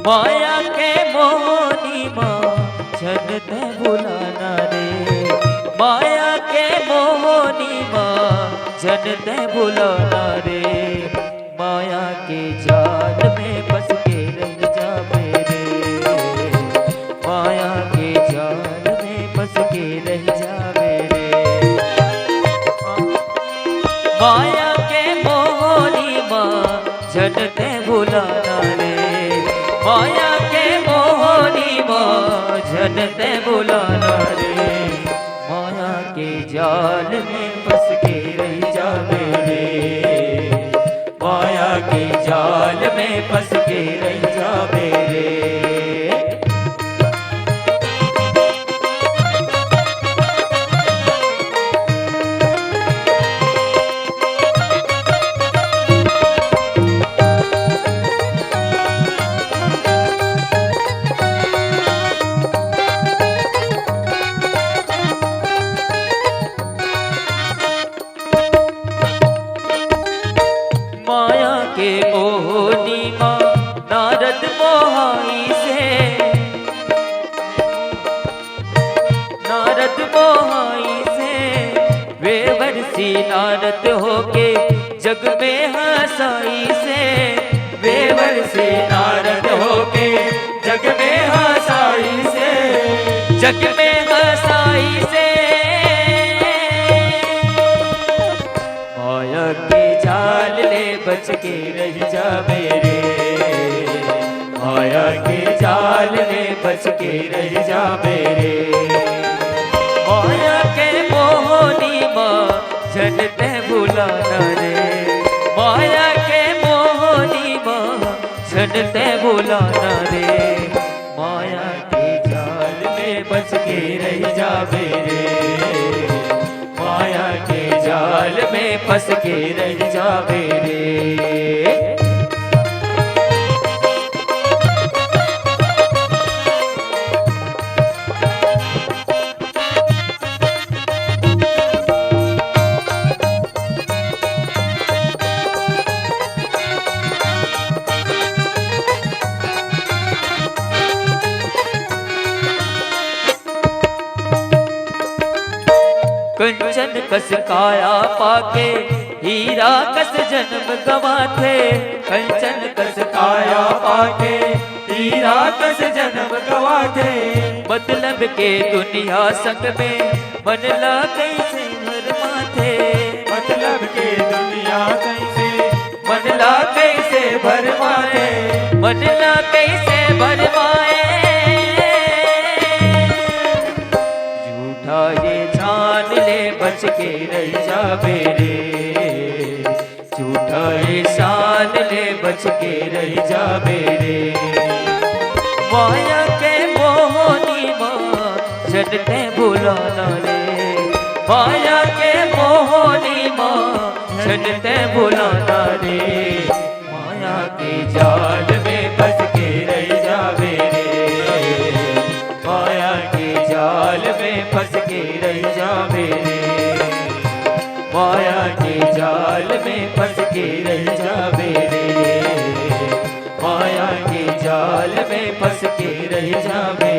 माया के मोहनी माँ जन ते भुलाना रे। माया के मोहनी माँ जन ते भुलाना रे। माया के जाल में फंस के रह जावे रे। माया के जाल में फंस के रह जावे रे। माया के मोहनी माँ जन ते भुलाना रे। माया के मोहनी माँ जन ते भुलाना रे। माया के जाल में फंस के रह जावे रे। माया के जाल में फंस के रह जावे रे। माया के मोहनी माँ नारद मोहाई से। नारद मोहाई से वे वर्षी नारद होके जग में हंसाई से। वे वर्षी नारद होके जग में हंसाई से। जग में हंसाई से। माया के जाल ले बच के रह जावे रे। माया के जाल ले बच के रह जावे रे। माया के मोहनी माँ जन ते भुलाना रे। माया के मोहनी माँ जन ते भुलाना रे। माया के जाल में बच के रह जावे रे। माया के जाल में फंस के रह जावे रे। कंचन कस काया पाके हीरा कस जन्म गवाथे। कंचन कस काया पाके हीरा कस जन्म गवाथे। मतलब के दुनिया संग में मन ला कैसे भर माथे। मतलब के दुनिया कैसे मन ला कैसे भर माए। मन ला कैसे भर माए। झूठा ये जान ले बच के रह जावे रे। झूठा ये शान ले बच के रह जावे रे। माया के मोहनी माँ जन ते भुलाना रे। माया के मोहनी माँ जन ते भुलाना रे। माया के जाल में फंस के रह जावे रे। माया के जाल में फंस के रह जावे रे। माया के जाल में फंस के रह जावे रे। माया के जाल में फंस के रह जावे।